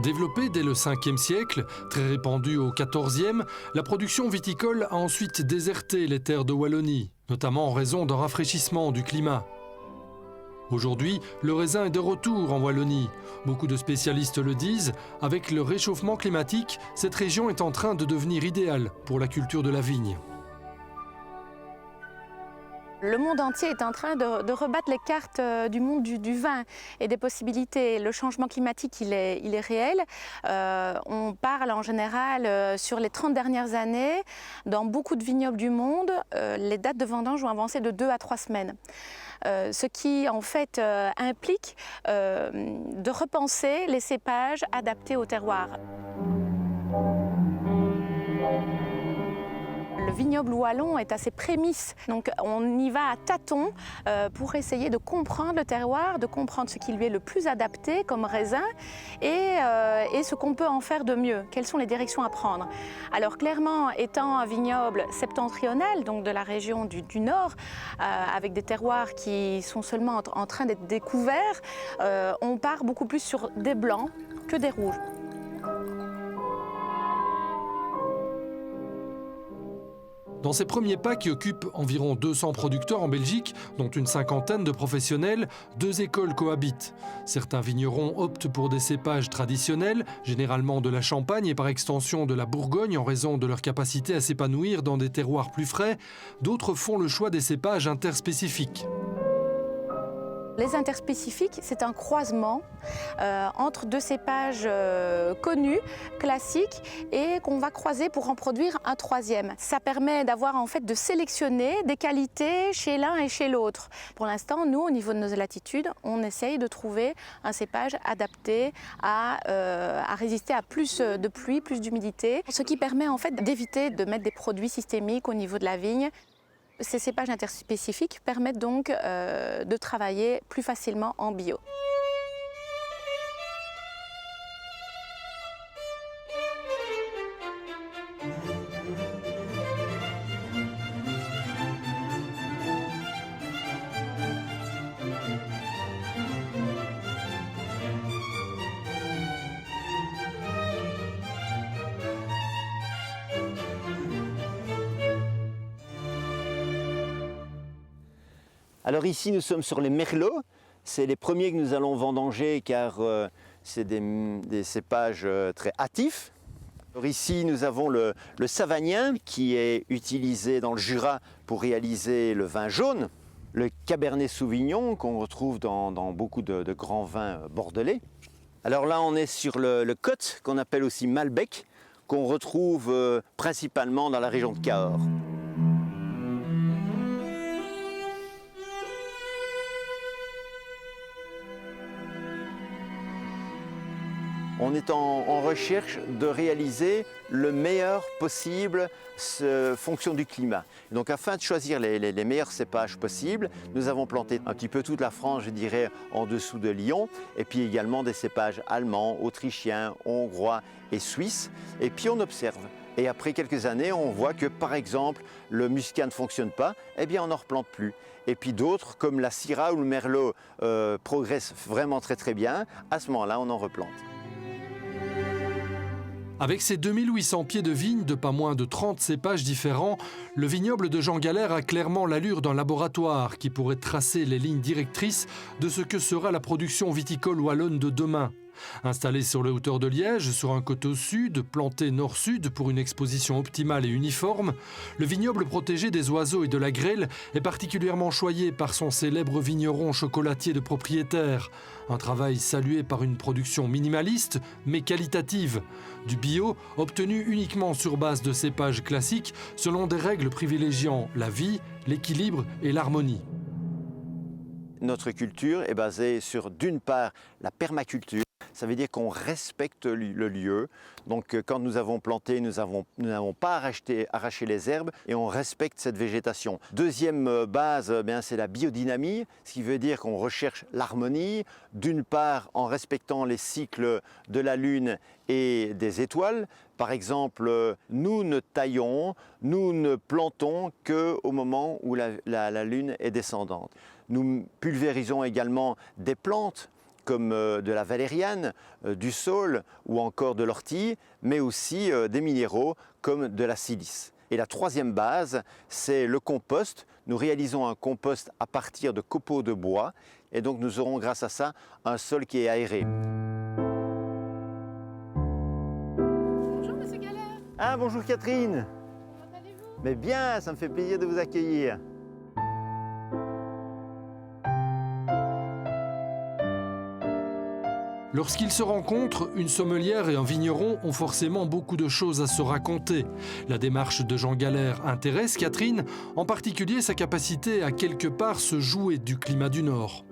Développée dès le 5e siècle, très répandue au 14e, la production viticole a ensuite déserté les terres de Wallonie, notamment en raison d'un rafraîchissement du climat. Aujourd'hui, le raisin est de retour en Wallonie. Beaucoup de spécialistes le disent, avec le réchauffement climatique, cette région est en train de devenir idéale pour la culture de la vigne. Le monde entier est en train de rebattre les cartes du monde du vin et des possibilités. Le changement climatique, il est réel. On parle en général sur les 30 dernières années, dans beaucoup de vignobles du monde, les dates de vendange ont avancé de 2 à 3 semaines. Ce qui en fait implique de repenser les cépages adaptés au terroir. Le vignoble wallon est à ses prémices, donc on y va à tâtons pour essayer de comprendre le terroir, de comprendre ce qui lui est le plus adapté comme raisin et ce qu'on peut en faire de mieux, quelles sont les directions à prendre. Alors clairement, étant un vignoble septentrional, donc de la région du nord, avec des terroirs qui sont seulement en train d'être découverts, on part beaucoup plus sur des blancs que des rouges. Dans ces premiers pas qui occupent environ 200 producteurs en Belgique, dont une cinquantaine de professionnels, 2 écoles cohabitent. Certains vignerons optent pour des cépages traditionnels, généralement de la Champagne et par extension de la Bourgogne en raison de leur capacité à s'épanouir dans des terroirs plus frais. D'autres font le choix des cépages interspécifiques. Les interspécifiques, c'est un croisement entre 2 cépages connus, classiques, et qu'on va croiser pour en produire un 3e. Ça permet d'avoir en fait de sélectionner des qualités chez l'un et chez l'autre. Pour l'instant, nous, au niveau de nos latitudes, on essaye de trouver un cépage adapté à résister à plus de pluie, plus d'humidité, ce qui permet en fait d'éviter de mettre des produits systémiques au niveau de la vigne. Ces cépages interspécifiques permettent donc de travailler plus facilement en bio. Alors ici, nous sommes sur les merlots. C'est les premiers que nous allons vendanger car c'est des cépages très hâtifs. Alors ici, nous avons le savagnin qui est utilisé dans le Jura pour réaliser le vin jaune. Le cabernet sauvignon qu'on retrouve dans beaucoup de grands vins bordelais. Alors là, on est sur le Côte qu'on appelle aussi Malbec, qu'on retrouve principalement dans la région de Cahors. On est en recherche de réaliser le meilleur possible fonction du climat. Donc afin de choisir les meilleurs cépages possibles, nous avons planté un petit peu toute la France, je dirais, en dessous de Lyon, et puis également des cépages allemands, autrichiens, hongrois et suisses. Et puis on observe. Et après quelques années, on voit que par exemple, le muscat ne fonctionne pas, eh bien on n'en replante plus. Et puis d'autres, comme la Syrah ou le Merlot, progressent vraiment très bien. À ce moment-là, on en replante. Avec ses 2800 pieds de vigne de pas moins de 30 cépages différents, le vignoble de Jean Galère a clairement l'allure d'un laboratoire qui pourrait tracer les lignes directrices de ce que sera la production viticole wallonne de demain. Installé sur les hauteurs de Liège, sur un coteau sud, planté nord-sud pour une exposition optimale et uniforme, le vignoble protégé des oiseaux et de la grêle est particulièrement choyé par son célèbre vigneron chocolatier de propriétaire. Un travail salué par une production minimaliste mais qualitative. Du bio obtenu uniquement sur base de cépages classiques selon des règles privilégiant la vie, l'équilibre et l'harmonie. Notre culture est basée sur, d'une part, la permaculture. Ça veut dire qu'on respecte le lieu. Donc quand nous avons planté, nous n'avons pas arraché les herbes et on respecte cette végétation. Deuxième base, c'est la biodynamie, ce qui veut dire qu'on recherche l'harmonie, d'une part en respectant les cycles de la Lune et des étoiles. Par exemple, nous ne taillons, nous ne plantons qu'au moment où la Lune est descendante. Nous pulvérisons également des plantes comme de la valériane, du saule ou encore de l'ortie, mais aussi des minéraux comme de la silice. Et la troisième base, c'est le compost. Nous réalisons un compost à partir de copeaux de bois et donc nous aurons grâce à ça un sol qui est aéré. Bonjour Monsieur Galère. Ah bonjour Catherine. Comment allez-vous? Mais bien, ça me fait plaisir de vous accueillir. Lorsqu'ils se rencontrent, une sommelière et un vigneron ont forcément beaucoup de choses à se raconter. La démarche de Jean Galère intéresse Catherine, en particulier sa capacité à quelque part se jouer du climat du Nord.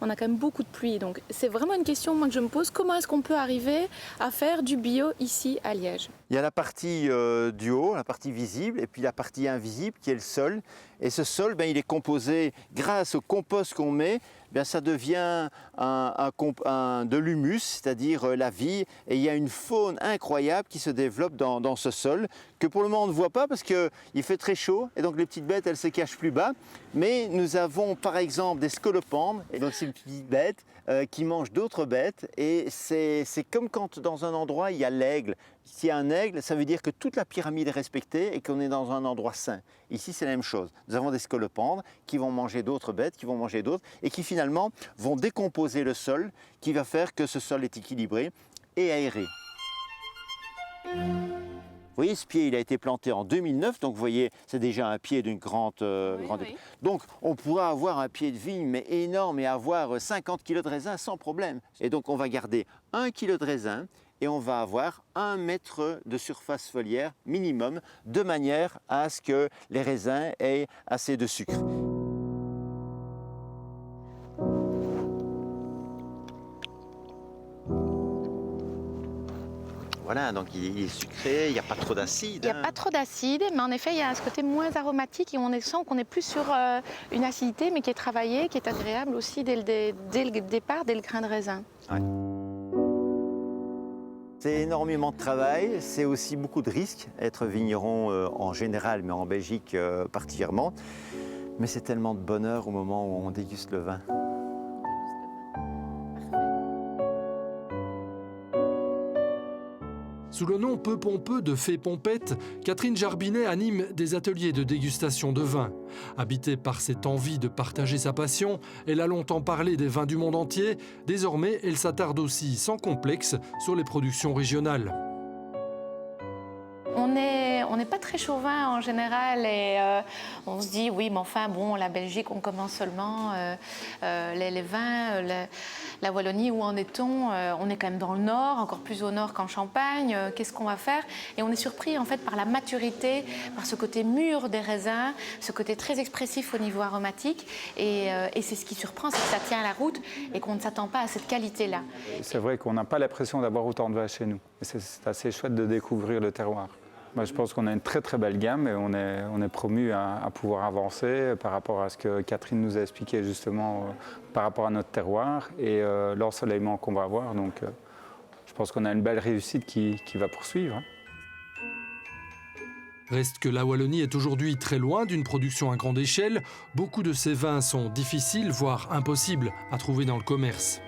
On a quand même beaucoup de pluie, donc c'est vraiment une question moi, que je me pose. Comment est-ce qu'on peut arriver à faire du bio ici à Liège? Il y a la partie du haut, la partie visible, et puis la partie invisible qui est le sol. Et ce sol, il est composé, grâce au compost qu'on met, ça devient de l'humus, c'est-à-dire la vie. Et il y a une faune incroyable qui se développe dans ce sol, que pour le moment on ne voit pas parce qu'il fait très chaud. Et donc les petites bêtes, elles se cachent plus bas. Mais nous avons par exemple des scolopendres, et donc c'est une petite bête qui mange d'autres bêtes. Et c'est comme quand dans un endroit il y a l'aigle. S'il y a un aigle, ça veut dire que toute la pyramide est respectée et qu'on est dans un endroit sain. Ici, c'est la même chose. Nous avons des scolopendres qui vont manger d'autres bêtes, qui vont manger d'autres, et qui finalement vont décomposer le sol, qui va faire que ce sol est équilibré et aéré. Vous voyez, ce pied, il a été planté en 2009, donc vous voyez, c'est déjà un pied d'une grande... Oui. Donc, on pourra avoir un pied de vigne, mais énorme, et avoir 50 kg de raisin sans problème. Et donc, on va garder 1 kg de raisin, et on va avoir 1 mètre de surface foliaire minimum, de manière à ce que les raisins aient assez de sucre. Voilà, donc il est sucré, il n'y a pas trop d'acide. Il n'y a pas trop d'acide, mais en effet, il y a ce côté moins aromatique et on sent qu'on est plus sur une acidité, mais qui est travaillée, qui est agréable aussi dès le départ, dès le grain de raisin. Ouais. C'est énormément de travail, c'est aussi beaucoup de risques, être vigneron en général, mais en Belgique particulièrement. Mais c'est tellement de bonheur au moment où on déguste le vin. Sous le nom peu pompeux de Fée Pompette, Catherine Jarbinet anime des ateliers de dégustation de vin. Habitée par cette envie de partager sa passion, elle a longtemps parlé des vins du monde entier. Désormais, elle s'attarde aussi sans complexe sur les productions régionales. On n'est pas très chauvin en général et on se dit oui mais enfin bon la Belgique on commence seulement les vins, la Wallonie où en est-on? On est quand même dans le nord, encore plus au nord qu'en Champagne, qu'est-ce qu'on va faire? Et on est surpris en fait par la maturité, par ce côté mûr des raisins, ce côté très expressif au niveau aromatique et c'est ce qui surprend, c'est que ça tient la route et qu'on ne s'attend pas à cette qualité-là. C'est vrai qu'on n'a pas l'impression d'avoir autant de vin chez nous. C'est assez chouette de découvrir le terroir. Moi, je pense qu'on a une très très belle gamme et on est promu à pouvoir avancer par rapport à ce que Catherine nous a expliqué justement par rapport à notre terroir et l'ensoleillement qu'on va avoir. Donc je pense qu'on a une belle réussite qui va poursuivre. Reste que la Wallonie est aujourd'hui très loin d'une production à grande échelle. Beaucoup de ces vins sont difficiles, voire impossibles à trouver dans le commerce.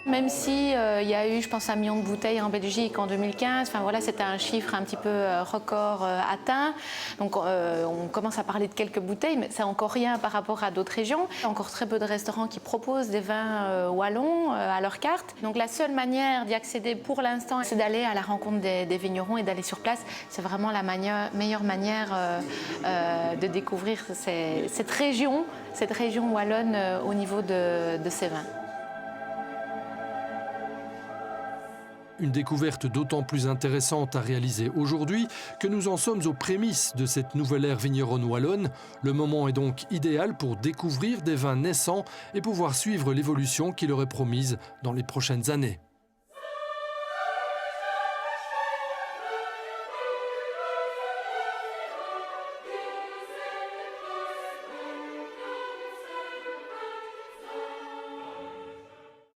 Même si il y a eu, je pense, 1 million de bouteilles en Belgique en 2015, enfin voilà, c'était un chiffre un petit peu record atteint. Donc on commence à parler de quelques bouteilles, mais c'est encore rien par rapport à d'autres régions. Il y a encore très peu de restaurants qui proposent des vins wallons à leur carte. Donc la seule manière d'y accéder pour l'instant, c'est d'aller à la rencontre des vignerons et d'aller sur place. C'est vraiment la meilleure manière de découvrir cette région wallonne au niveau de ces vins. Une découverte d'autant plus intéressante à réaliser aujourd'hui que nous en sommes aux prémices de cette nouvelle ère vigneronne wallonne. Le moment est donc idéal pour découvrir des vins naissants et pouvoir suivre l'évolution qui leur est promise dans les prochaines années.